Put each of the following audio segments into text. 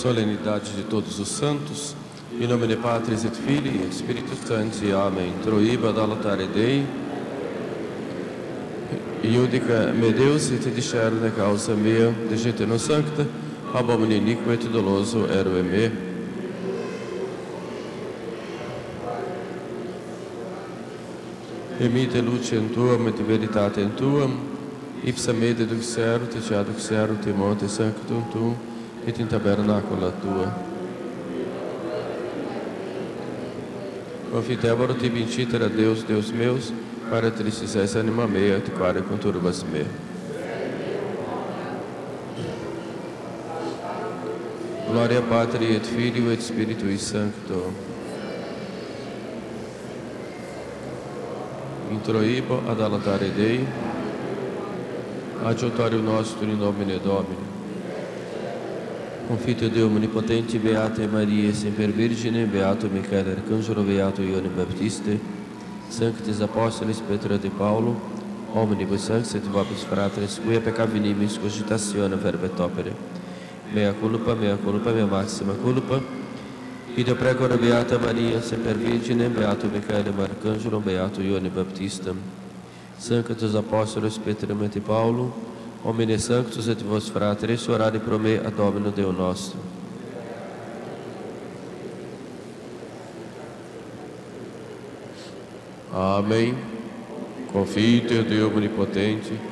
Solenidade de todos os santos, in nomine Patris et Filii et Spiritus Sancti. Amen. Troiba da latare Dei, iudica me Deus et discerne causa mea, degete non sancta, ab omni iniquo et doloso erue me. Emite lucem tuam et veritatem tuam, ipsa me deduxerunt et aduxerunt in monte sanctum tuum et in tabernacula tua. Confitevoro tibi incitera Deus, Deus meus, para tristices anima mea et quare conturbas me. Gloria Patri et Filio et Spiritui Sancto. Introibo ad altare Dei, adjutorium nostrum in nomine Domini. Confitio Deo Omnipotente, Beata Maria, Semper Virgine, Beato Michael Arcangelo, Beato Ioanne Baptiste, Sanctis Apostolis Petra de Paulo, omnibus sanctis et vobis fratres, quia peccavinimis cogitatione verba et opere. Mea culpa, mea maxima culpa. Ida pregora Beata Maria, Semper Virgine, Beato Michael Arcangelo, Beato Ioanne Baptiste, Sanctus Apostolis Petra et Paulo, Omne sanctus et vos fratres, orare pro me a Domino Deo nostro. Amém. Confite Deus Omnipotente,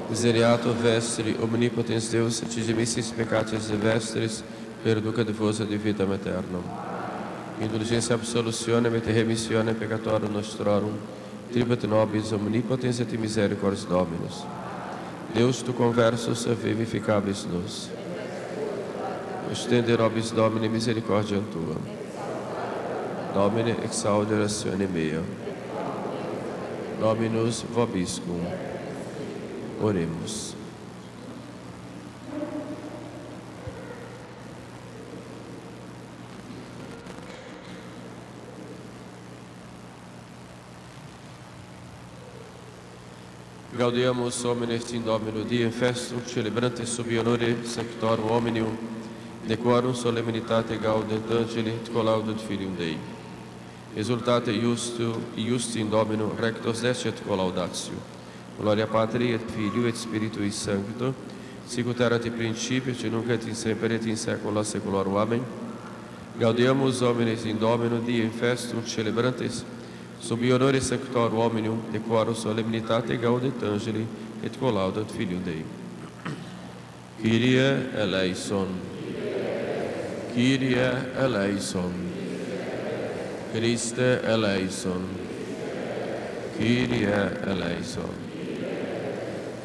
Miseriato vestri, omnipotens Deus, et dimissis peccatis vestris, perducat vos ad vitam aeternam. Indulgentia absolutionem et remissionem peccatorum nostrorum, tribuet nobis omnipotens et misericordias Dominus. Deus tu conversus vivificabis nos. Ostende nobis Domine misericordiam tua. Domine exaudi oratione mea. Dominus vobiscum. Oremos. Gaudeamus omnes in Domino die festum celebrantes sub honore sanctorum omnium, decorum solemnitate gaudet angeli et collaudet Filium Dei. Exultate iusti in Domino rectos est et collaudatio. Gloria Patri et Filio et Spiritui Sancto, sicut erat in principio et nunc et in semper et in saecula saeculorum. Amen. Gaudeamus omnes in Domino die festum celebrantes sub honore sanctorum omnium, decorum solemnitate gaudet angeli et collaudet Filium Dei. Kyrie eleison. Kyrie eleison. Christe eleison. Kyrie eleison.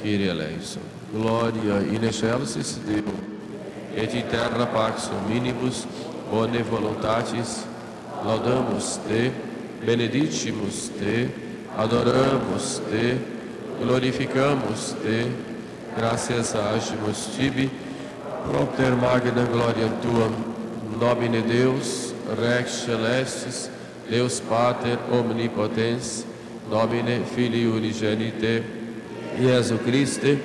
Kyrie eleison. Gloria in excelsis Deo, et in terra pax hominibus bone voluntatis, laudamus te, benedicimus te, adoramos te, glorificamos te, gracias agimus tibi, propter magna gloria tuam, nomine Deus, Rex celestis, Deus Pater omnipotens, nomine Filii unigenite, Iesu Christe,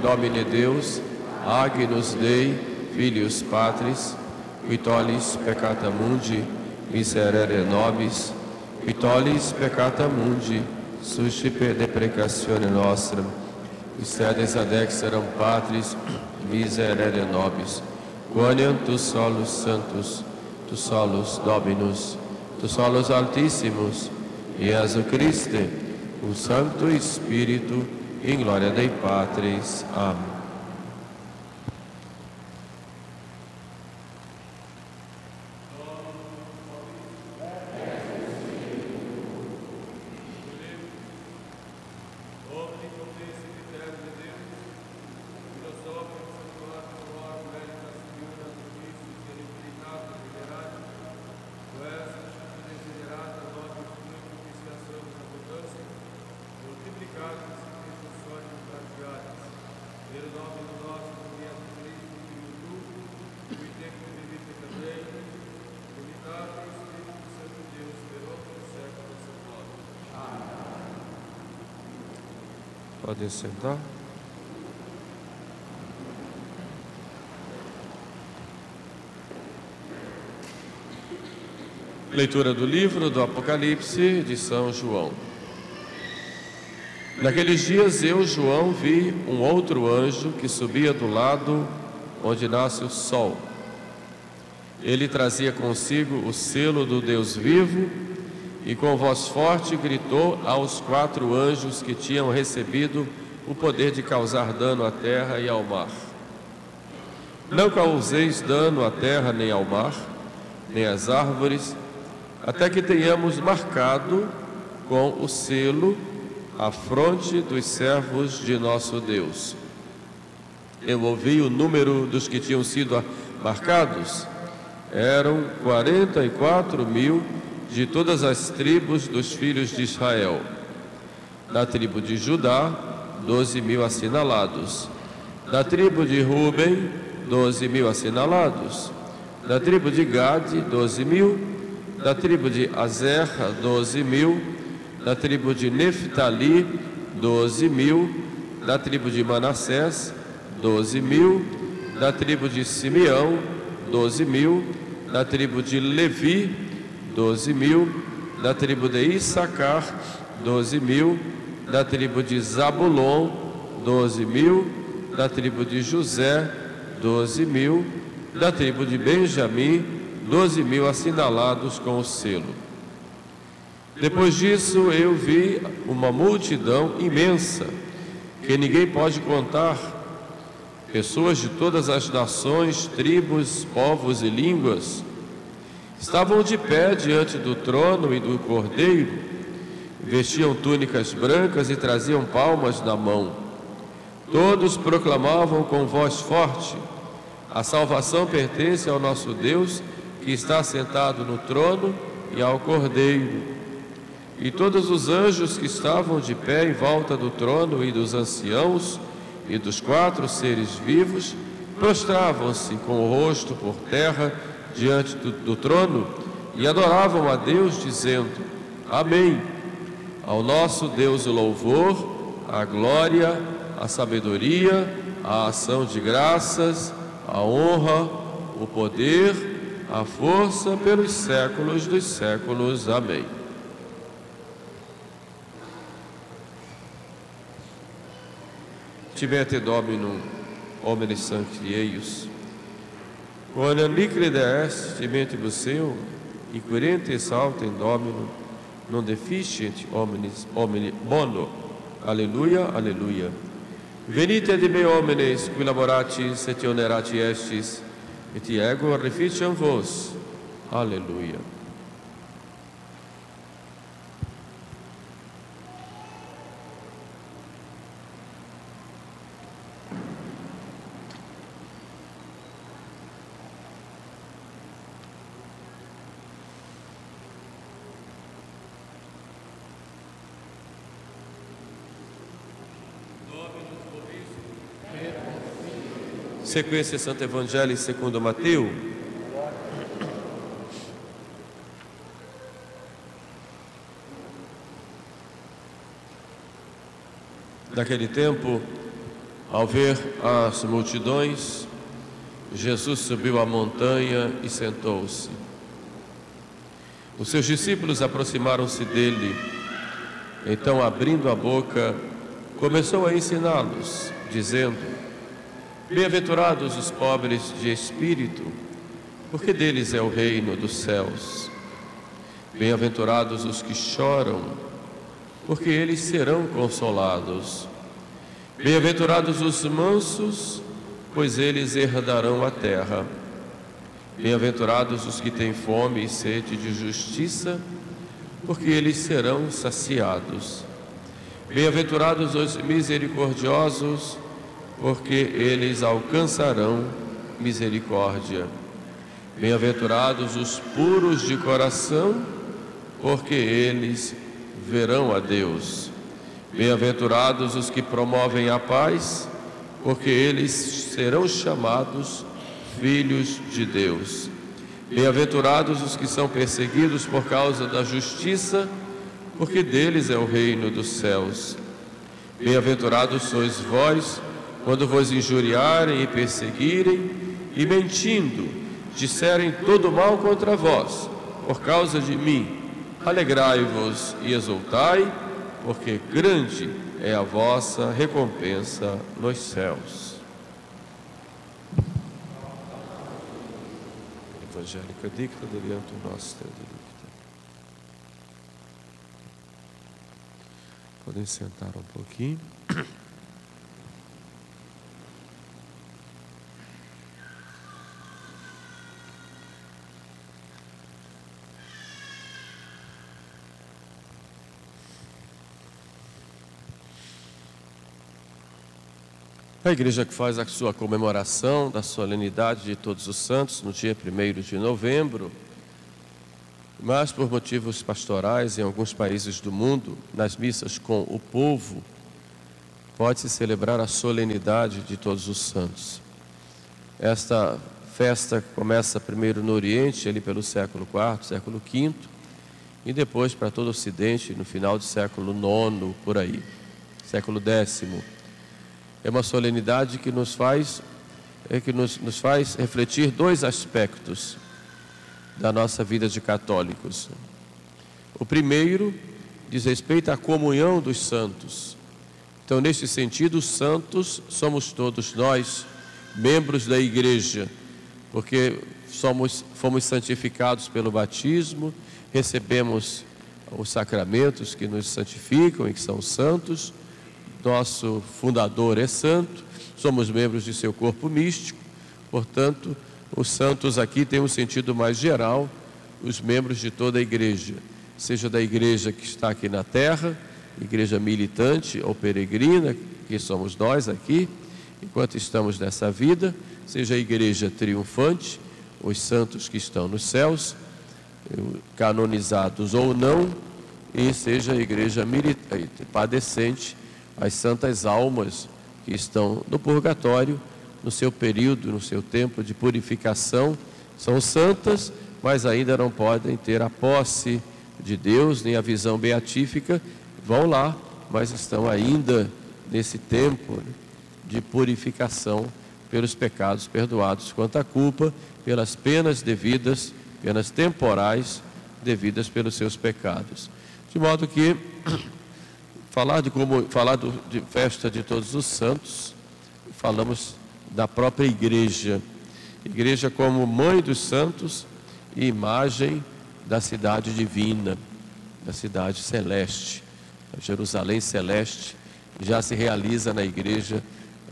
Domine Deus, Agnus Dei, Filius Patris, qui tollis peccata mundi, miserere nobis, qui tollis peccata mundi, suscipe deprecatione nostra, qui sedes ad exteram Patris, miserere nobis, quoniam tu solus santus, tu solus Dominus, tu solus Altissimus, Iesu Christe, o Santo Espírito, em glória Dei Patris. Amém. Podem sentar. Leitura do livro do Apocalipse de São João. Naqueles dias eu, João, vi um outro anjo que subia do lado onde nasce o sol. Ele trazia consigo o selo do Deus vivo e com voz forte gritou aos 4 anjos que tinham recebido o poder de causar dano à terra e ao mar: não causeis dano à terra nem ao mar, nem às árvores, até que tenhamos marcado com o selo a fronte dos servos de nosso Deus. Eu ouvi o número dos que tinham sido marcados. Eram 44.000 de todas as tribos dos filhos de Israel. Da tribo de Judá, 12.000 assinalados. Da tribo de Ruben, 12.000 assinalados. Da tribo de Gade, 12.000. Da tribo de Aser, 12.000. Da tribo de Neftali, 12.000. Da tribo de Manassés, 12.000. Da tribo de Simeão, 12.000. Da tribo de Levi, 12.000. Da tribo de Issacar, 12.000. Da tribo de Zabulon, 12.000. Da tribo de José, 12.000. Da tribo de Benjamim, 12.000 assinalados com o selo. Depois disso eu vi uma multidão imensa, que ninguém pode contar, pessoas de todas as nações, tribos, povos e línguas. Estavam de pé diante do trono e do Cordeiro, vestiam túnicas brancas e traziam palmas na mão. Todos proclamavam com voz forte: a salvação pertence ao nosso Deus, que está sentado no trono, e ao Cordeiro. E todos os anjos que estavam de pé em volta do trono e dos anciãos e dos 4 seres vivos prostravam-se com o rosto por terra diante do trono e adoravam a Deus, dizendo: Amém. Ao nosso Deus o louvor, a glória, a sabedoria, a ação de graças, a honra, o poder, a força pelos séculos dos séculos. Amém. Timete Dominum, omnes sancti eius, quod licrede est timentibus seu, inquirentes autem Dominum, non deficient omnis bono. Aleluia, aleluia. Venite de me homines, qui laboratis et onerati estis, et ego reficiam vos. Aleluia. Sequência Santo Evangelho segundo Mateus. Naquele tempo, ao ver as multidões, Jesus subiu a montanha e sentou-se. Os seus discípulos aproximaram-se dele. Então, abrindo a boca, começou a ensiná-los, dizendo: Bem-aventurados os pobres de espírito, porque deles é o reino dos céus. Bem-aventurados os que choram, porque eles serão consolados. Bem-aventurados os mansos, pois eles herdarão a terra. Bem-aventurados os que têm fome e sede de justiça, porque eles serão saciados. Bem-aventurados os misericordiosos, porque eles alcançarão misericórdia. Bem-aventurados os puros de coração, porque eles verão a Deus. Bem-aventurados os que promovem a paz, porque eles serão chamados filhos de Deus. Bem-aventurados os que são perseguidos por causa da justiça, porque deles é o reino dos céus. Bem-aventurados sois vós, quando vos injuriarem e perseguirem, e mentindo, disserem todo mal contra vós, por causa de mim. Alegrai-vos e exultai, porque grande é a vossa recompensa nos céus. Evangélica dicta delianto nostro delicta. Podem sentar um pouquinho. A igreja que faz a sua comemoração da solenidade de Todos os Santos no dia 1º de novembro, mas por motivos pastorais em alguns países do mundo, nas missas com o povo, pode-se celebrar a solenidade de Todos os Santos. Esta festa começa primeiro no Oriente, ali pelo século IV, século V, e depois para todo o Ocidente, no final do século IX, por aí, século X. É uma solenidade que nos faz refletir dois aspectos da nossa vida de católicos. O primeiro diz respeito à comunhão dos santos. Então, neste sentido, os santos somos todos nós, membros da igreja, porque fomos santificados pelo batismo, recebemos os sacramentos que nos santificam e que são santos. Nosso fundador é santo, somos membros de seu corpo místico, portanto, os santos aqui têm um sentido mais geral, os membros de toda a igreja, seja da igreja que está aqui na terra, igreja militante ou peregrina, que somos nós aqui, enquanto estamos nessa vida, seja a igreja triunfante, os santos que estão nos céus, canonizados ou não, e seja a igreja militante, padecente, as santas almas que estão no purgatório, no seu período, no seu tempo de purificação, são santas, mas ainda não podem ter a posse de Deus, nem a visão beatífica, vão lá, mas estão ainda nesse tempo de purificação pelos pecados perdoados quanto à culpa, pelas penas devidas, penas temporais devidas pelos seus pecados. De modo que falar de festa de Todos os Santos, falamos da própria igreja. Igreja como mãe dos santos e imagem da cidade divina, da cidade celeste. A Jerusalém celeste já se realiza na igreja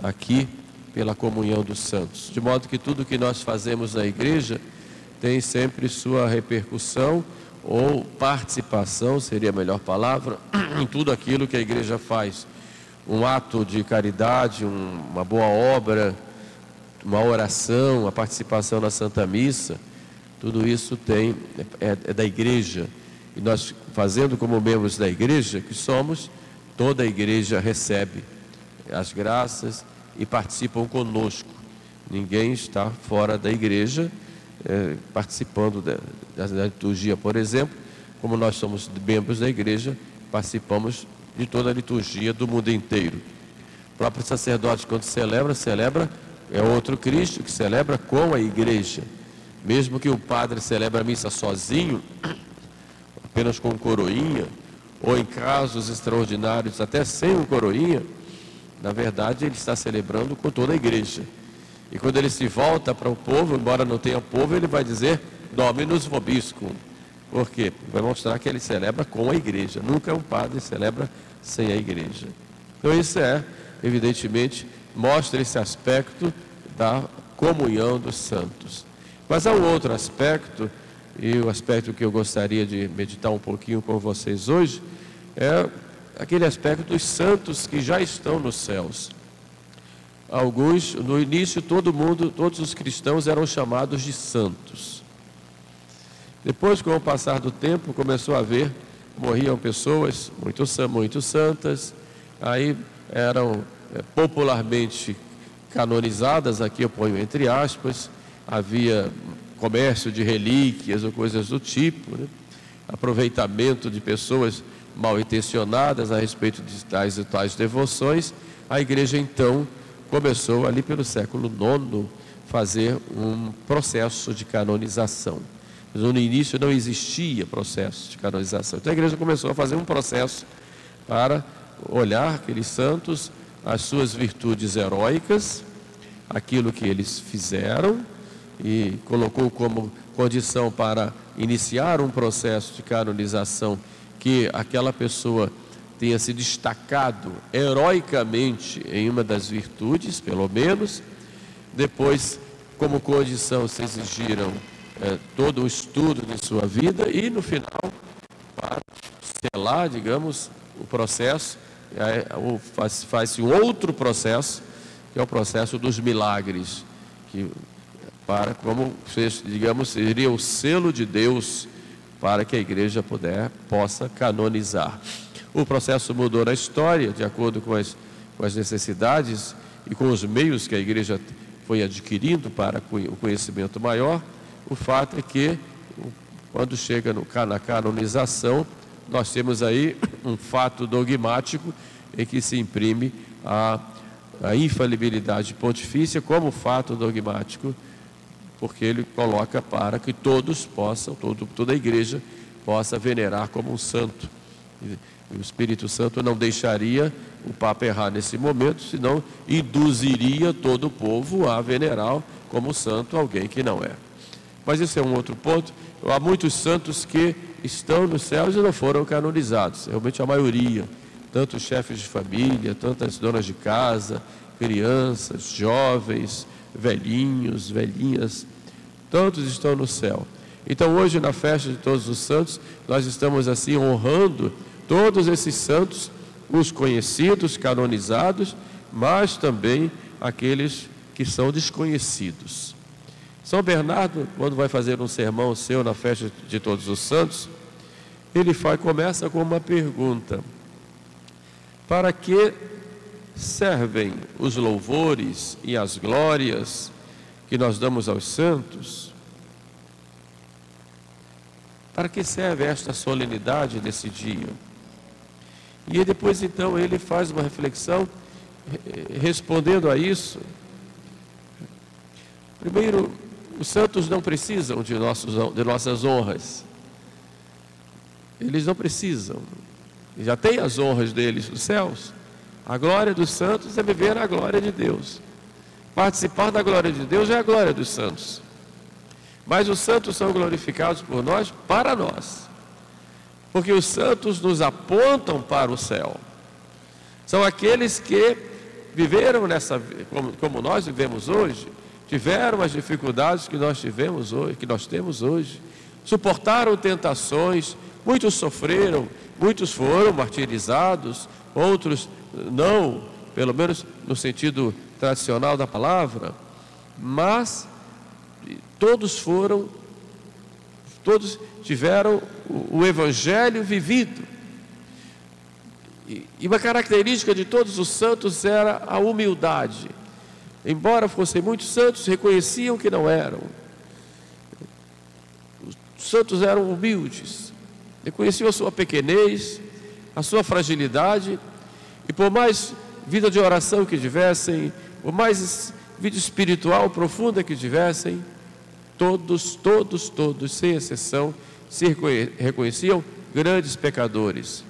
aqui pela comunhão dos santos. De modo que tudo que nós fazemos na igreja tem sempre sua repercussão ou participação, seria a melhor palavra, em tudo aquilo que a igreja faz. Um ato de caridade, uma boa obra, uma oração, a participação na Santa Missa, tudo isso é da igreja. E nós, fazendo como membros da igreja que somos, toda a igreja recebe as graças e participam conosco. Ninguém está fora da igreja, participando da liturgia, por exemplo. Como nós somos membros da igreja, participamos de toda a liturgia do mundo inteiro. O próprio sacerdote, quando celebra, é outro Cristo que celebra com a igreja. Mesmo que o padre celebre a missa sozinho, apenas com coroinha, ou em casos extraordinários até sem um coroinha, na verdade ele está celebrando com toda a igreja. E quando ele se volta para o povo, embora não tenha povo, ele vai dizer Dominus vobiscum. Por quê? Vai mostrar que ele celebra com a igreja. Nunca um padre celebra sem a igreja. Então isso evidentemente, mostra esse aspecto da comunhão dos santos. Mas há um outro aspecto, e o aspecto que eu gostaria de meditar um pouquinho com vocês hoje, é aquele aspecto dos santos que já estão nos céus. Alguns, no início, todos os cristãos eram chamados de santos. Depois, com o passar do tempo, começou a haver, morriam pessoas muito santas, aí eram popularmente canonizadas, aqui eu ponho entre aspas, havia comércio de relíquias ou coisas do tipo, né? Aproveitamento de pessoas mal intencionadas a respeito de tais e tais devoções. A igreja então começou ali pelo século IX fazer um processo de canonização. Mas no início não existia processo de canonização. Então a igreja começou a fazer um processo para olhar aqueles santos, as suas virtudes heróicas, aquilo que eles fizeram, e colocou como condição para iniciar um processo de canonização que aquela pessoa tenha se destacado heroicamente em uma das virtudes, pelo menos. Depois, como condição, se exigiram todo o estudo de sua vida, e no final, para selar, digamos, o processo, faz-se um outro processo, que é o processo dos milagres, que como, digamos, seria o selo de Deus para que a igreja possa canonizar. O processo mudou na história, de acordo com as necessidades e com os meios que a igreja foi adquirindo para o conhecimento maior. O fato é que, quando chega na canonização, nós temos aí um fato dogmático em que se imprime a infalibilidade pontifícia como fato dogmático, porque ele coloca para que todos possam, toda a igreja possa venerar como um santo. E o Espírito Santo não deixaria o Papa errar nesse momento, senão induziria todo o povo a venerar como santo alguém que não é. Mas esse é um outro ponto. Há muitos santos que estão nos céus e não foram canonizados, realmente a maioria, tanto chefes de família, tantas donas de casa, crianças, jovens, velhinhos, velhinhas, todos estão no céu. Então hoje, na festa de todos os santos, nós estamos assim honrando todos esses santos, os conhecidos, canonizados, mas também aqueles que são desconhecidos. São Bernardo, quando vai fazer um sermão seu na festa de todos os santos, ele começa com uma pergunta: para que servem os louvores e as glórias que nós damos aos santos? Para que serve esta solenidade desse dia? E depois então ele faz uma reflexão respondendo a isso. Primeiro, os santos não precisam de nossas honras. Eles não precisam. Já têm as honras deles nos céus. A glória dos santos é viver a glória de Deus. Participar da glória de Deus é a glória dos santos. Mas os santos são glorificados por nós, para nós. Porque os santos nos apontam para o céu. São aqueles que viveram como nós vivemos hoje, tiveram as dificuldades que nós tivemos hoje, que nós temos hoje, suportaram tentações, muitos sofreram, muitos foram martirizados, outros não, pelo menos no sentido tradicional da palavra, mas todos tiveram o Evangelho vivido. E uma característica de todos os santos era a humildade. Embora fossem muitos santos, reconheciam que não eram. Os santos eram humildes, reconheciam a sua pequenez, a sua fragilidade, e por mais vida de oração que tivessem, por mais vida espiritual profunda que tivessem, todos, sem exceção, se reconheciam grandes pecadores.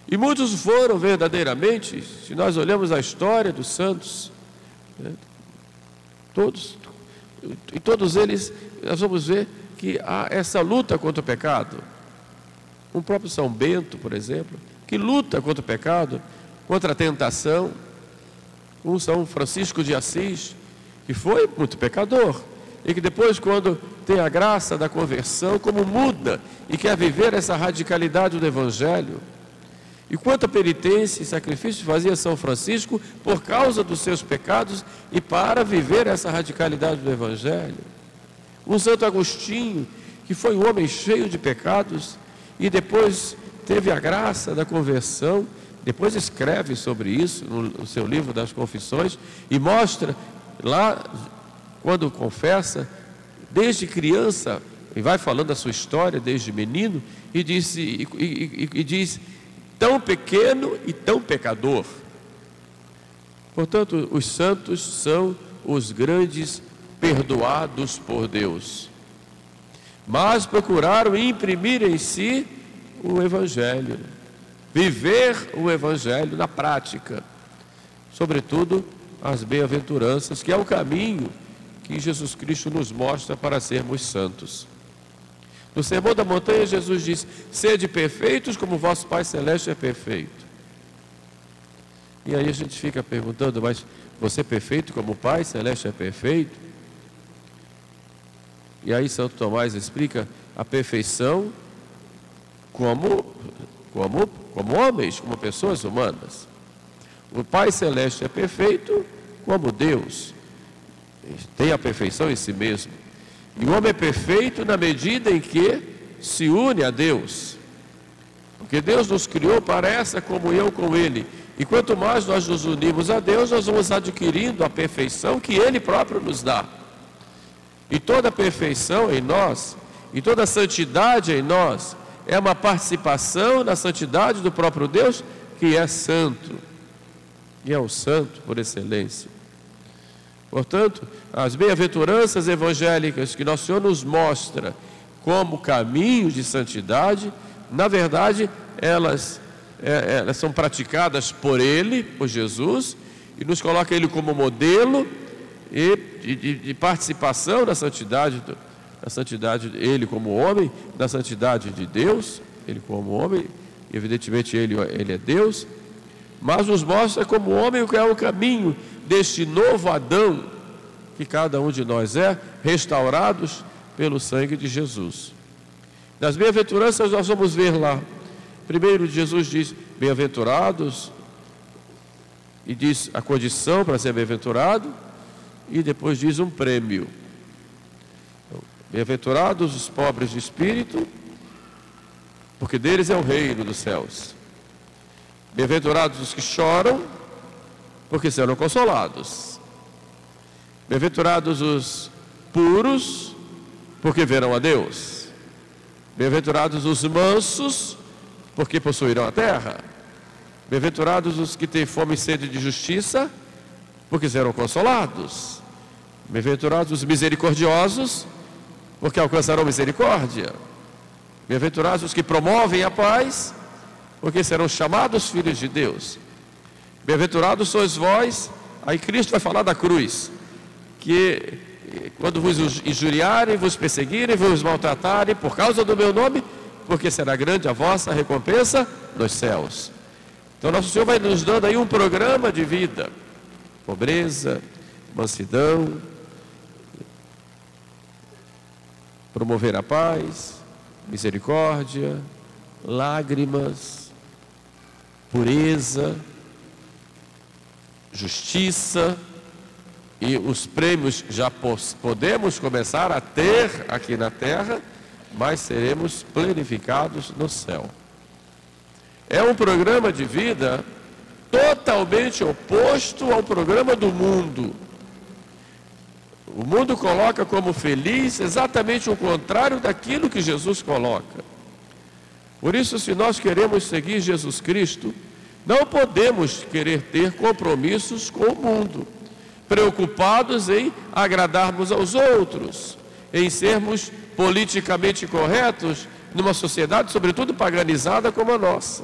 E muitos foram verdadeiramente, se nós olhamos a história dos santos, né, todos eles, nós vamos ver que há essa luta contra o pecado. O próprio São Bento, por exemplo, que luta contra o pecado, contra a tentação. Um São Francisco de Assis, que foi muito pecador, e que depois, quando tem a graça da conversão, como muda e quer viver essa radicalidade do Evangelho. E quanta penitência e sacrifício fazia São Francisco por causa dos seus pecados e para viver essa radicalidade do Evangelho. Um Santo Agostinho, que foi um homem cheio de pecados e depois teve a graça da conversão, depois escreve sobre isso no seu livro das Confissões e mostra lá, quando confessa, desde criança, e vai falando a sua história desde menino, e diz tão pequeno e tão pecador. Portanto, os santos são os grandes perdoados por Deus, mas procuraram imprimir em si o Evangelho, viver o Evangelho na prática, sobretudo as bem-aventuranças, que é o caminho que Jesus Cristo nos mostra para sermos santos. No Sermão da Montanha, Jesus diz: sede perfeitos como vosso Pai Celeste é perfeito. E aí a gente fica perguntando, mas você é perfeito como o Pai Celeste é perfeito? E aí Santo Tomás explica a perfeição como homens, como pessoas humanas. O Pai Celeste é perfeito como Deus, tem a perfeição em si mesmo. E o homem é perfeito na medida em que se une a Deus, porque Deus nos criou para essa comunhão com Ele. E quanto mais nós nos unimos a Deus, nós vamos adquirindo a perfeição que Ele próprio nos dá. E toda a perfeição em nós, e toda a santidade em nós, é uma participação na santidade do próprio Deus, que é santo, e é o santo por excelência. Portanto, as bem-aventuranças evangélicas que Nosso Senhor nos mostra como caminho de santidade, na verdade, elas são praticadas por Ele, por Jesus, e nos coloca Ele como modelo de participação na santidade, Ele como homem, na santidade de Deus, Ele como homem, evidentemente Ele é Deus, mas nos mostra como homem o que é o caminho deste novo Adão, que cada um de nós é, restaurados pelo sangue de Jesus. Nas bem-aventuranças nós vamos ver lá, primeiro Jesus diz, bem-aventurados, e diz a condição para ser bem-aventurado, e depois diz um prêmio. Bem-aventurados os pobres de espírito, porque deles é o reino dos céus. Bem-aventurados os que choram, porque serão consolados. Bem-aventurados os puros, porque verão a Deus. Bem-aventurados os mansos, porque possuirão a terra. Bem-aventurados os que têm fome e sede de justiça, porque serão consolados. Bem-aventurados os misericordiosos, porque alcançarão misericórdia. Bem-aventurados os que promovem a paz, porque serão chamados filhos de Deus. Bem-aventurados sois vós, aí Cristo vai falar da cruz, que quando vos injuriarem, vos perseguirem, vos maltratarem por causa do meu nome, porque será grande a vossa recompensa nos céus. Então Nosso Senhor vai nos dando aí um programa de vida: pobreza, mansidão, promover a paz, misericórdia, lágrimas, pureza, justiça, e os prêmios já podemos começar a ter aqui na terra, mas seremos planificados no céu. É um programa de vida totalmente oposto ao programa do mundo. O mundo coloca como feliz exatamente o contrário daquilo que Jesus coloca. Por isso, se nós queremos seguir Jesus Cristo, não podemos querer ter compromissos com o mundo, preocupados em agradarmos aos outros, em sermos politicamente corretos numa sociedade, sobretudo paganizada como a nossa.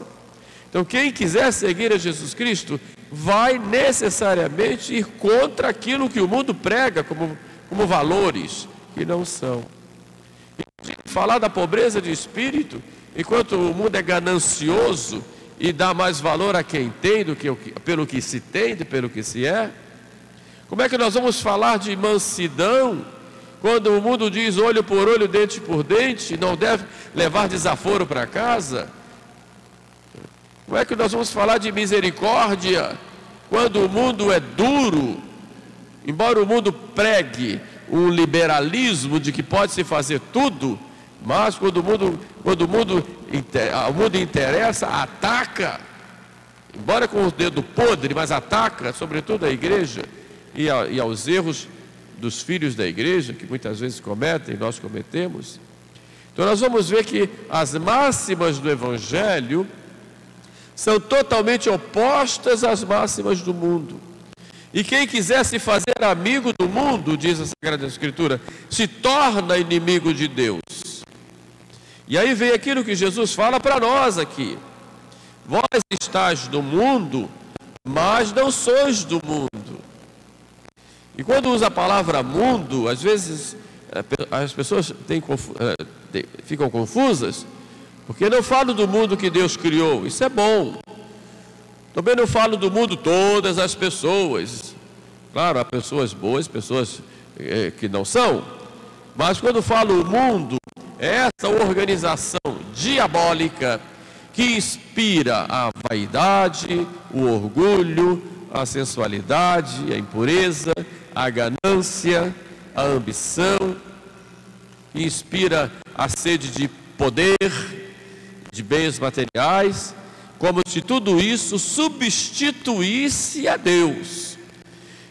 Então, quem quiser seguir a Jesus Cristo vai necessariamente ir contra aquilo que o mundo prega como valores que não são. E falar da pobreza de espírito, enquanto o mundo é ganancioso e dá mais valor a quem tem do que pelo que se tem, pelo que se é. Como é que nós vamos falar de mansidão quando o mundo diz olho por olho, dente por dente, não deve levar desaforo para casa? Como é que nós vamos falar de misericórdia quando o mundo é duro? Embora o mundo pregue um liberalismo de que pode se fazer tudo, mas quando o mundo interessa, ataca embora com o dedo podre, mas ataca sobretudo a igreja e aos erros dos filhos da igreja, que muitas vezes cometem, nós cometemos. Então nós vamos ver que as máximas do Evangelho são totalmente opostas às máximas do mundo. E quem quiser se fazer amigo do mundo, diz a Sagrada Escritura, se torna inimigo de Deus. E aí vem aquilo que Jesus fala para nós aqui: vós estáis no mundo, mas não sois do mundo. E quando usa a palavra mundo, às vezes as pessoas ficam confusas, porque não falo do mundo que Deus criou, isso é bom. Também não falo do mundo todas as pessoas. Claro, há pessoas boas, pessoas que não são. Mas quando falo o mundo, é essa organização diabólica que inspira a vaidade, o orgulho, a sensualidade, a impureza, a ganância, a ambição, que inspira a sede de poder, de bens materiais, como se tudo isso substituísse a Deus.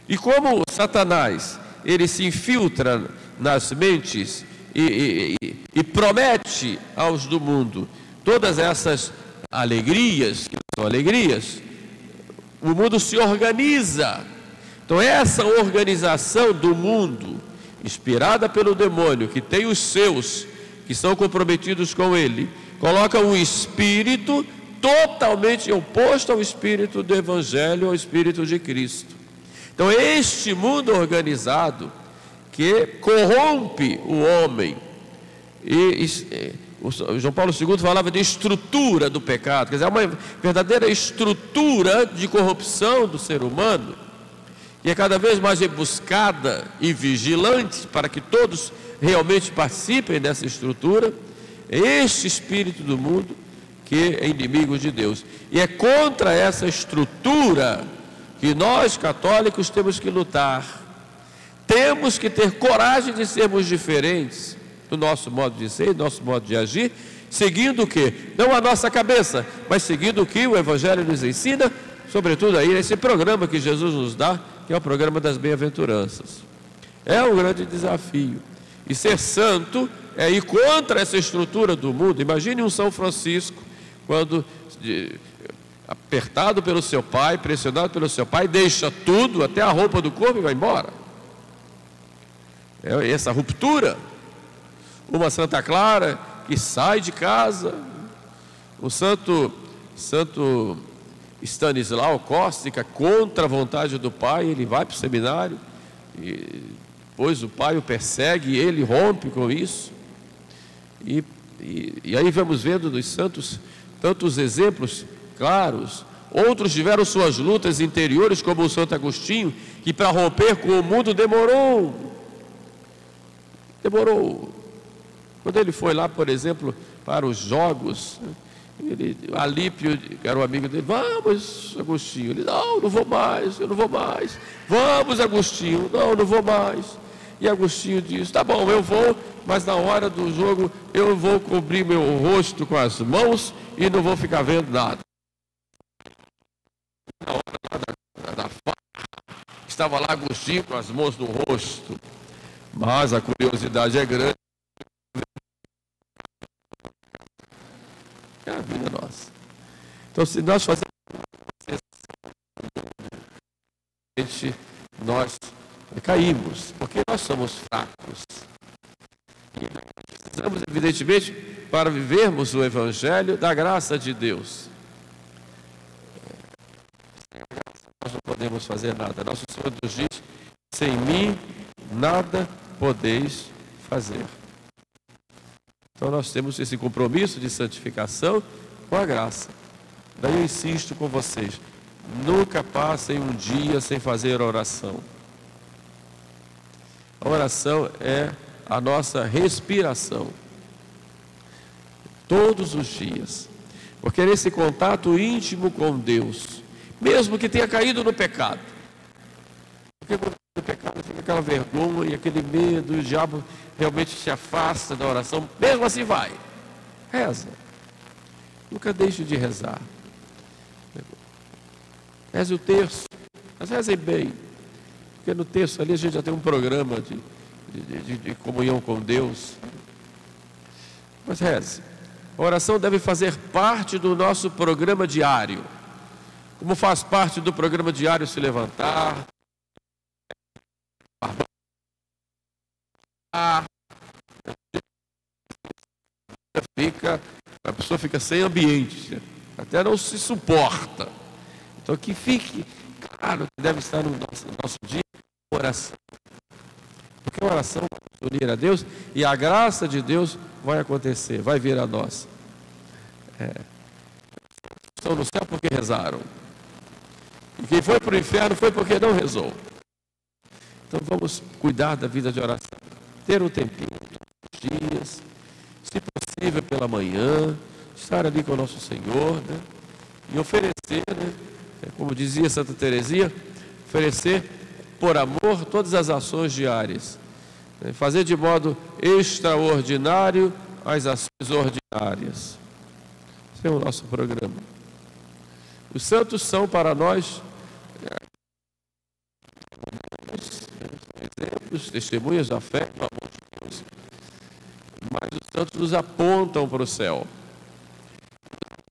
E como Satanás, ele se infiltra nas mentes e promete aos do mundo todas essas alegrias, que não são alegrias, o mundo se organiza. Então essa organização do mundo, inspirada pelo demônio, que tem os seus, que são comprometidos com ele, coloca um espírito totalmente oposto ao espírito do Evangelho, ao espírito de Cristo. Então este mundo organizado que corrompe o homem, o João Paulo II falava de estrutura do pecado, quer dizer, é uma verdadeira estrutura de corrupção do ser humano, que é cada vez mais rebuscada e vigilante para que todos realmente participem dessa estrutura. Este espírito do mundo que é inimigo de Deus, e é contra essa estrutura que nós católicos temos que lutar. Temos que ter coragem de sermos diferentes no nosso modo de ser, no nosso modo de agir, seguindo o que? Não a nossa cabeça, mas seguindo o que o Evangelho nos ensina, sobretudo aí nesse programa que Jesus nos dá, que é o programa das bem-aventuranças. É um grande desafio. E ser santo é ir contra essa estrutura do mundo. Imagine um São Francisco, quando apertado pelo seu pai, pressionado pelo seu pai, deixa tudo, até a roupa do corpo, e vai embora. É essa ruptura. Uma Santa Clara que sai de casa, o santo Stanislau Kostka, contra a vontade do pai, ele vai para o seminário, e depois o pai o persegue, e ele rompe com isso. E aí vamos vendo dos santos tantos exemplos claros. Outros tiveram suas lutas interiores, como o Santo Agostinho, que para romper com o mundo demorou. Quando ele foi lá, por exemplo, para os jogos, Alípio, que era o amigo dele: vamos, Agostinho. Ele: não vou mais, eu não vou mais. Vamos, Agostinho. Não vou mais. E Agostinho disse: tá bom, eu vou, mas na hora do jogo eu vou cobrir meu rosto com as mãos e não vou ficar vendo nada. Na hora da farra, estava lá Agostinho com as mãos no rosto. Mas a curiosidade é grande. É a vida nossa. Então, se nós fazemos, nós caímos, porque nós somos fracos. E precisamos, evidentemente, para vivermos o Evangelho, da graça de Deus. Sem a graça nós não podemos fazer nada. Nosso Senhor nos diz: sem mim nada podeis fazer. Então nós temos esse compromisso de santificação com a graça. Daí eu insisto com vocês: nunca passem um dia sem fazer oração. A oração é a nossa respiração. Todos os dias. Porque é nesse contato íntimo com Deus, mesmo que tenha caído no pecado. Porque quando no pecado fica aquela vergonha, aquele medo, o diabo realmente se afasta da oração. Mesmo assim vai, reza. Nunca deixe de rezar. Reze o terço, mas rezem bem, porque no terço ali a gente já tem um programa de comunhão com Deus. Mas reze. A oração deve fazer parte do nosso programa diário, como faz parte do programa diário se levantar, a pessoa fica sem ambiente, até não se suporta. Então que fique claro que deve estar no nosso dia a oração, porque a oração vai unir a Deus e a graça de Deus vai acontecer, vai vir a nós. Estão no céu porque rezaram, e quem foi para o inferno foi porque não rezou. Então vamos cuidar da vida de oração, ter um tempinho todos os dias, se possível pela manhã, estar ali com o nosso Senhor, né? E oferecer, né? Como dizia Santa Teresinha, oferecer por amor todas as ações diárias, né? Fazer de modo extraordinário as ações ordinárias. Esse é o nosso programa. Os santos são para nós exemplos, testemunhas da fé, do amor de Deus. Mas os santos nos apontam para o céu.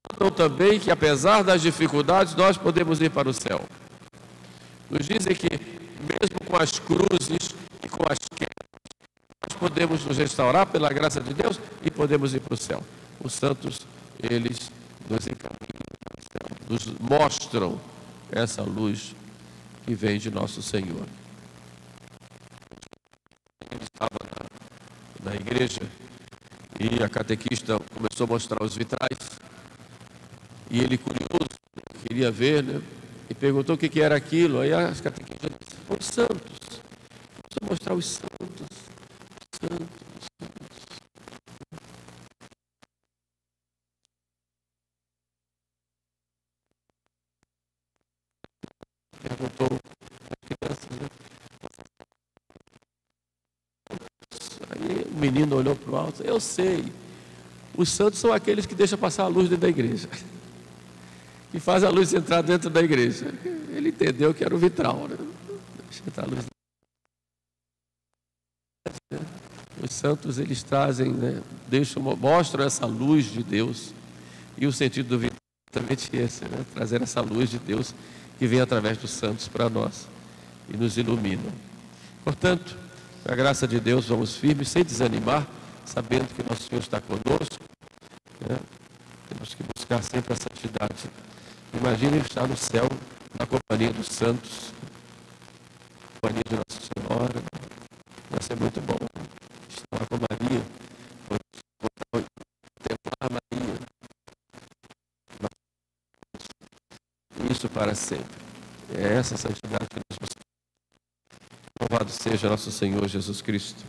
Apontam também que, apesar das dificuldades, nós podemos ir para o céu. Nos dizem que, mesmo com as cruzes e com as quedas, nós podemos nos restaurar pela graça de Deus e podemos ir para o céu. Os santos, eles nos encaminham para o céu, nos mostram essa luz que vem de nosso Senhor. Ele estava na igreja e a catequista começou a mostrar os vitrais e ele, curioso, queria ver, né? E perguntou o que era aquilo. Aí a catequista disse: os santos. Começou a mostrar os santos. Perguntou às crianças, né? Aí o menino olhou para o alto: eu sei, os santos são aqueles que deixam passar a luz dentro da igreja, que faz a luz entrar dentro da igreja. Ele entendeu que era o vitral, né? Deixa entrar a luz. Os santos, eles trazem, né? Mostram essa luz de Deus. E o sentido do vitral é exatamente esse, né? Trazer essa luz de Deus que vem através dos santos para nós e nos iluminam. Portanto, com a graça de Deus, vamos firmes, sem desanimar, sabendo que nosso Senhor está conosco, né? Temos que buscar sempre a santidade. Imagine estar no céu, na companhia dos santos, na companhia de Nossa Senhora. Vai ser muito bom estar com Maria, contemplar Maria. Isso para sempre. É essa santidade que nós buscamos. Louvado seja nosso Senhor Jesus Cristo.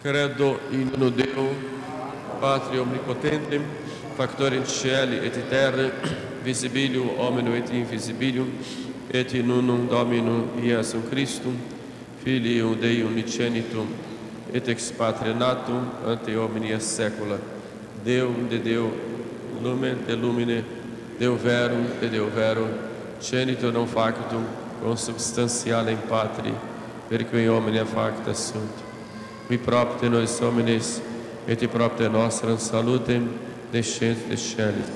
Credo in uno Deo, Patria omnipotentem, factor in cieli et in terra, visibilium hominum et invisibilium, et in unum Dominum Iesum Christum, Filium Dei unicenitum, et ex Patria natum ante omnia saecula, Deum de Deo, lumen de lumine, Deo verum de Deo verum, cenitur non factum, consubstantialem Patri, perque in omnia facta sunt. Qui propter nos homines, et propter nostram salutem, descent des celis,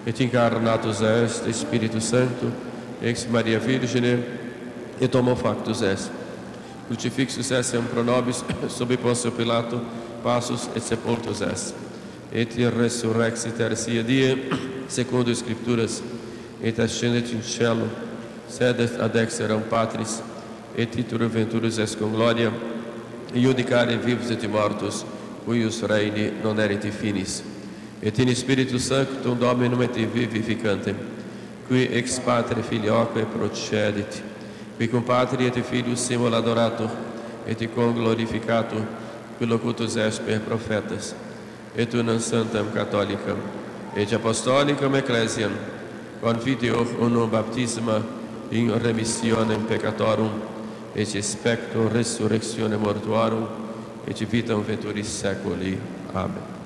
et incarnatus est Spiritus Sancto, ex Maria Virgine, et homo factus est. Crucifixus essem pro nobis, sub Pontio Pilato, passus et sepultus est. Et resurrexit tertia die, secundo Scripturas, et ascendet in cielo, sedet ad exteram Patris, et itur venturus est con gloria, iudicare vivos et mortos, cuius reini non erit finis, et in Spiritus Sanctum Dominum et vivificantem, qui ex Patre Filioque procedit, qui cum Patri et Filius simul adorator, et cum glorificator, qui locutus est per prophetas, et unam sanctam catholicam, et apostolicam ecclesiam, confiteor unum baptisma in remissionem peccatorum, et expecto resurrectione mortuarum, et vitam veturis seculi. Amen. Amen.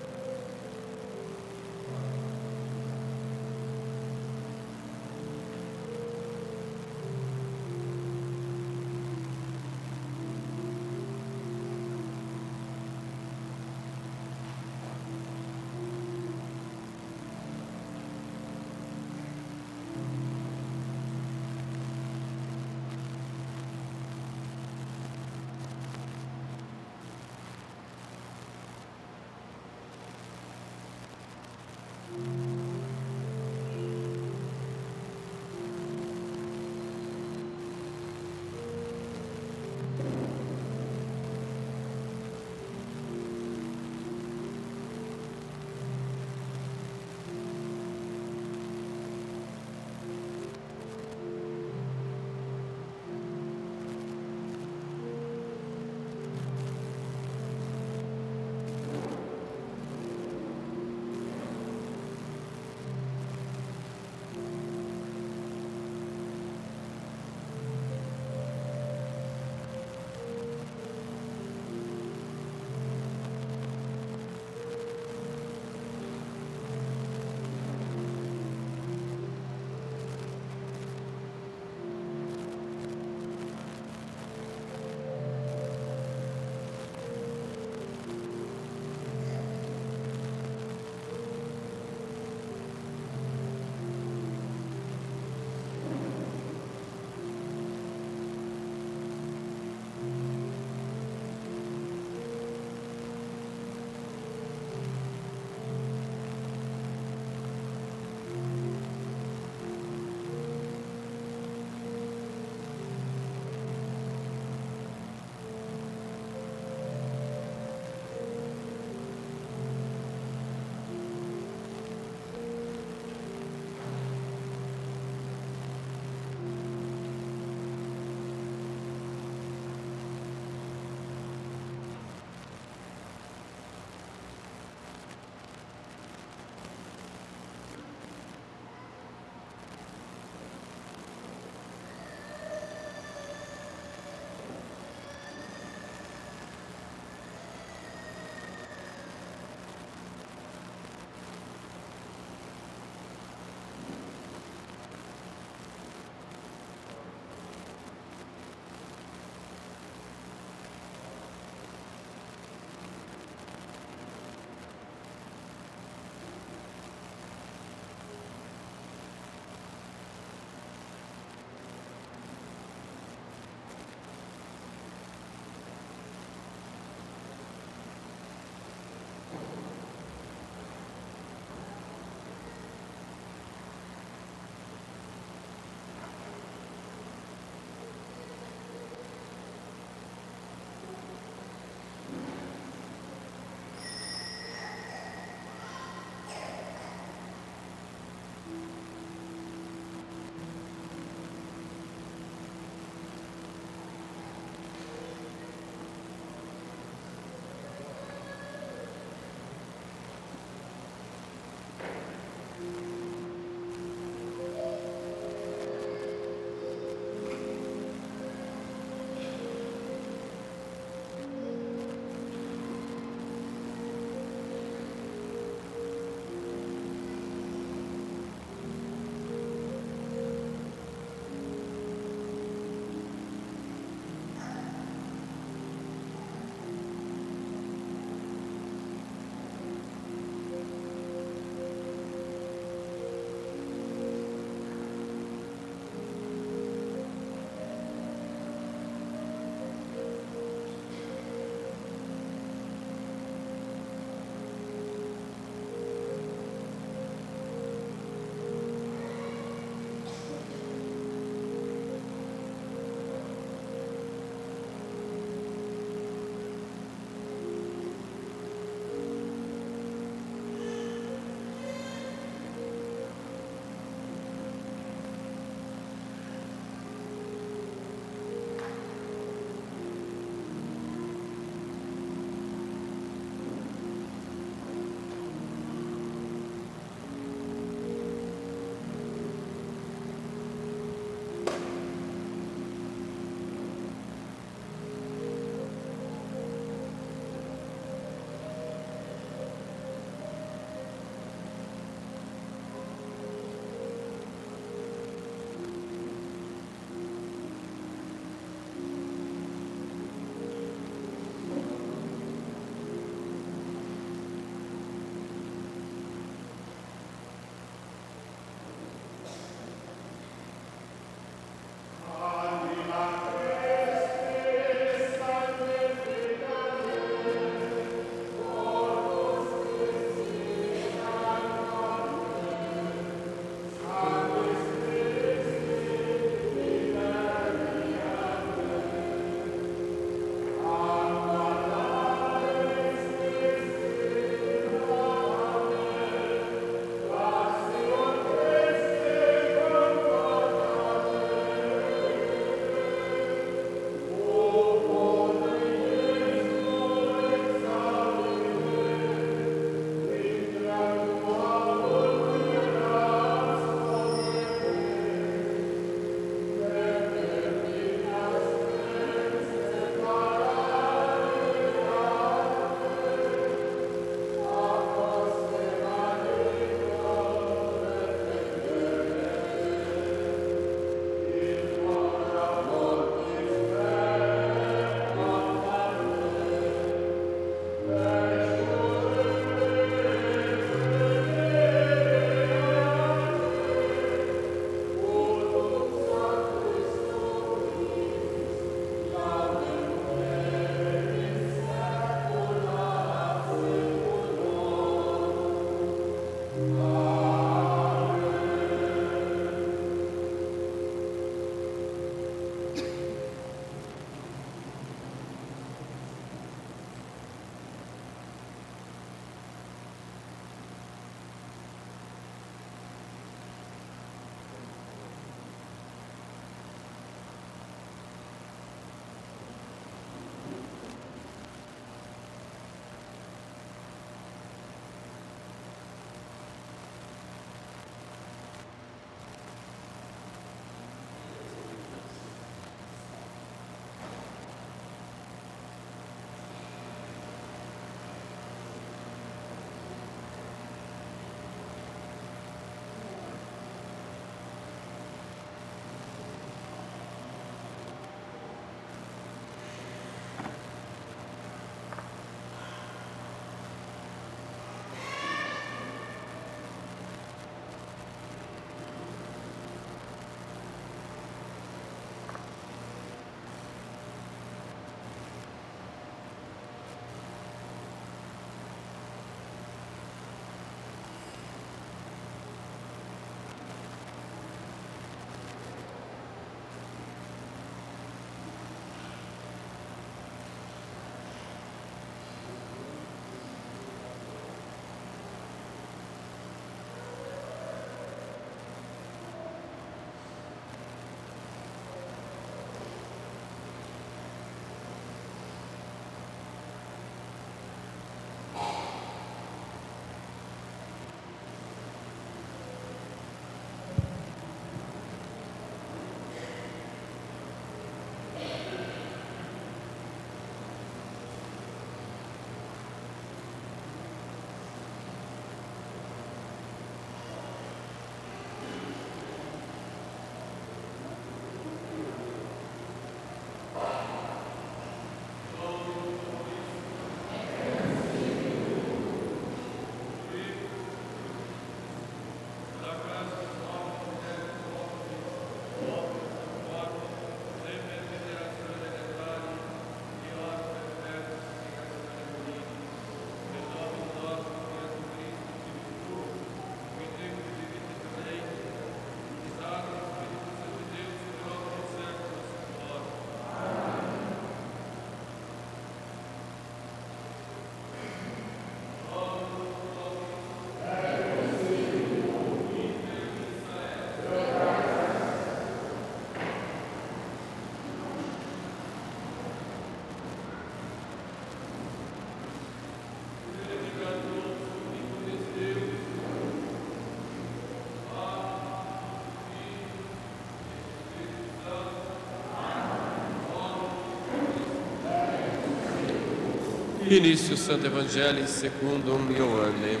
Inizio Santo Evangelii secundum Ioannem.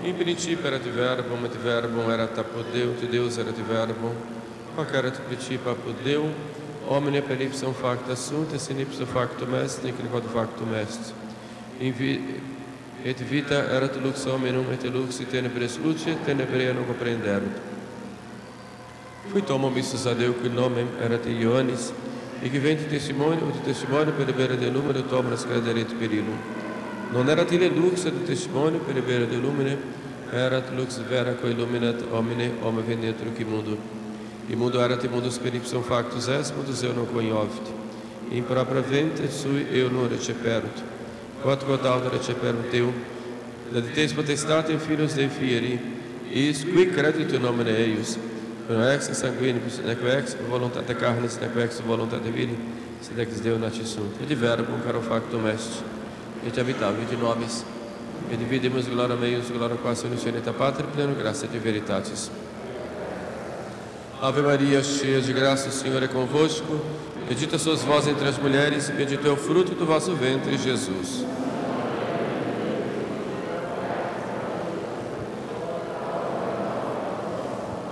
In principio erat verbum, et verbum erat apud Deum, et Deus erat verbum, hoc erat principio apud Deum, omnia per ipsum facta sunt, et in ipsum factum est, nec quod factum est. Et vita erat lux hominum, et lux in tenebres luce, tenebrea non comprenderunt. Fui tomo missus ad Deo, qui nomen erat Ioannis, e che venti testimonio, ut testimonio per bere de lumine, tomras crederet per illum. Non erat ille lux et testimonio per bere de lumine, erat lux vera quae illuminat homine, homo vendetur mundo. Immundo erat immundus per ipsum factus est, mundus eo non cognovit. In propria vente sui eo non receperut. Quod autem receperunt Deum, dediteis potestatem filios Dei fieri, is qui credit in nomine eius, non ex sanguinibus, nec ex voluntate carnis, nec ex voluntate viri, sed ex Deo natis sunt. Et verbum caro factum est, et habitavit in nobis, et dividimus gloria meius, gloria quas unus unita Patri, pleno gratia de veritatis. Ave Maria, cheia de graça, o Senhor é convosco, bendita sois vós entre as mulheres, e bendito é o fruto do vosso ventre, Jesus.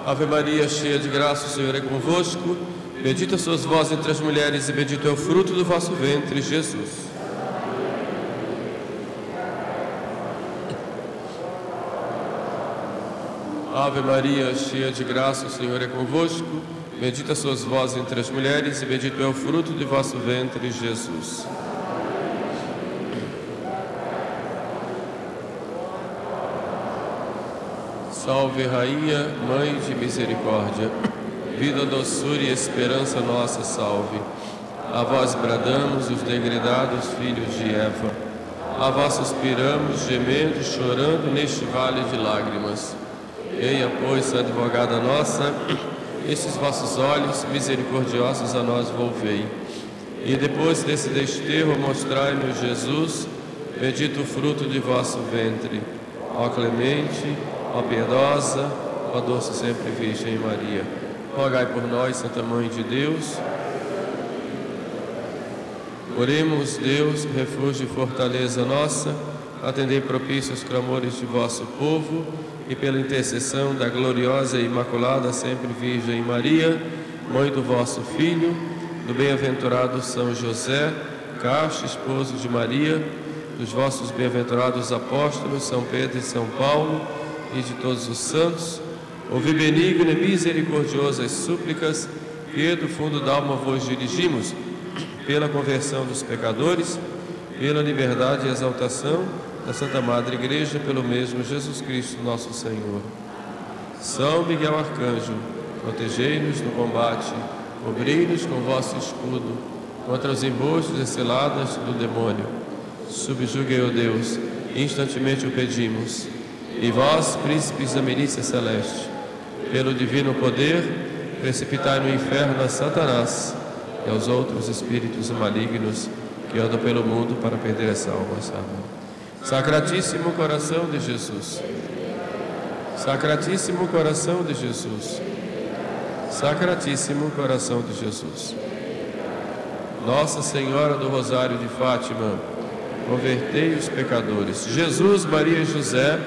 Ave Maria, cheia de graça, o Senhor é convosco, bendita sois vós entre as mulheres, e bendito é o fruto do vosso ventre, Jesus. Ave Maria, cheia de graça, o Senhor é convosco, bendita sois vós entre as mulheres, e bendito é o fruto de vosso ventre, Jesus. Salve, Rainha, Mãe de Misericórdia, vida, doçura e esperança nossa, salve. A vós bradamos, os degredados filhos de Eva. A vós suspiramos, gemendo, chorando neste vale de lágrimas. Eia, pois, advogada nossa, esses vossos olhos misericordiosos a nós volvei. E depois desse desterro mostrai-nos Jesus, bendito o fruto de vosso ventre. Ó clemente, ó piedosa, ó doce sempre Virgem Maria. Rogai por nós, Santa Mãe de Deus. Oremos, Deus, refúgio e fortaleza nossa, atendei propícios clamores de vosso povo, e pela intercessão da gloriosa e imaculada sempre Virgem Maria, mãe do vosso Filho, do bem-aventurado São José, casto esposo de Maria, dos vossos bem-aventurados apóstolos São Pedro e São Paulo, e de todos os santos, ouvi benigno e misericordioso as súplicas que do fundo da alma vos dirigimos, pela conversão dos pecadores, pela liberdade e exaltação da Santa Madre Igreja, pelo mesmo Jesus Cristo, nosso Senhor. São Miguel Arcanjo, protegei-nos no combate, cobri-nos com vosso escudo, contra os embostos e ciladas do demônio. Subjuguei, ó Deus, instantemente o pedimos. E vós, príncipes da milícia celeste, pelo divino poder, precipitai no inferno a Satanás e aos outros espíritos malignos que andam pelo mundo para perder as almas. Amém. Sacratíssimo coração de Jesus, Sacratíssimo coração de Jesus, Sacratíssimo coração de Jesus. Nossa Senhora do Rosário de Fátima, convertei os pecadores. Jesus, Maria e José,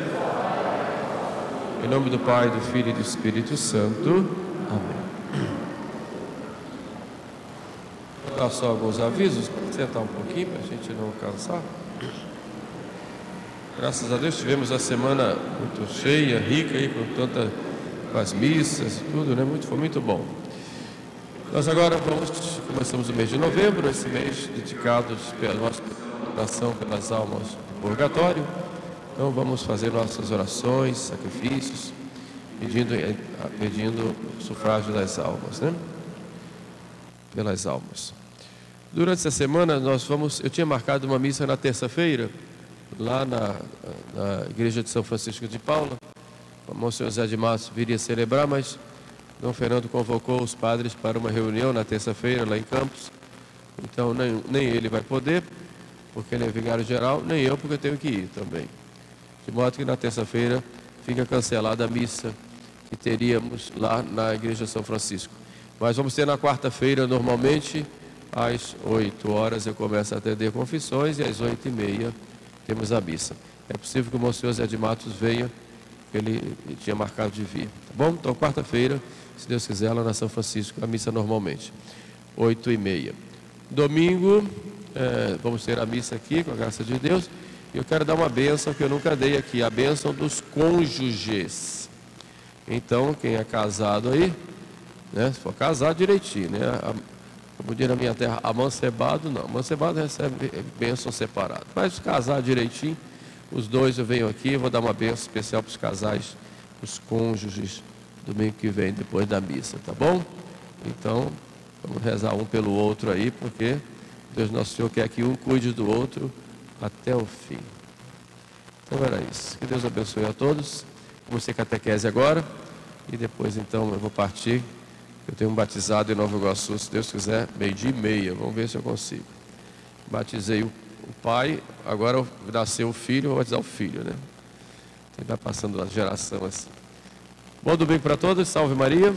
em nome do Pai, do Filho e do Espírito Santo. Amém. Vou dar só alguns avisos, para sentar um pouquinho, para a gente não cansar. Graças a Deus tivemos a semana muito cheia, rica, aí, com as missas e tudo, né? Foi muito bom. Nós agora começamos o mês de novembro, esse mês dedicado pela nossa oração pelas almas do purgatório. Então vamos fazer nossas orações, sacrifícios, pedindo o sufrágio das almas, né? Pelas almas. Durante essa semana eu tinha marcado uma missa na terça-feira, lá na igreja de São Francisco de Paula. O Monsenhor José de Matos viria celebrar, mas Dom Fernando convocou os padres para uma reunião na terça-feira lá em Campos. Então nem ele vai poder, porque ele é vigário geral, nem eu, porque eu tenho que ir também. De modo que na terça-feira fica cancelada a missa que teríamos lá na igreja de São Francisco. Mas vamos ter na quarta-feira, normalmente, Às 8 horas eu começo a atender confissões e às 8h30 temos a missa. É possível que o Monsenhor Zé de Matos venha, ele tinha marcado de vir. Tá bom? Então, quarta-feira, se Deus quiser, lá na São Francisco, a missa normalmente, 8h30. Domingo, vamos ter a missa aqui, com a graça de Deus. E eu quero dar uma bênção que eu nunca dei aqui, a bênção dos cônjuges. Então, quem é casado aí, né, se for casado direitinho, né, como diz na minha terra, amancebado não, amancebado recebe bênção separada. Mas se casar direitinho, os dois eu venho aqui, vou dar uma bênção especial para os casais, os cônjuges, domingo que vem, depois da missa, tá bom? Então, vamos rezar um pelo outro aí, porque Deus Nosso Senhor quer que um cuide do outro até o fim. Então era isso. Que Deus abençoe a todos. Vamos ter catequese agora. E depois então eu vou partir. Eu tenho um batizado em Nova Iguaçu, se Deus quiser, 12h30. Vamos ver se eu consigo. Batizei o pai, agora nasceu o filho, vou batizar o filho, né? Ele vai passando a geração assim. Bom domingo para todos, salve Maria.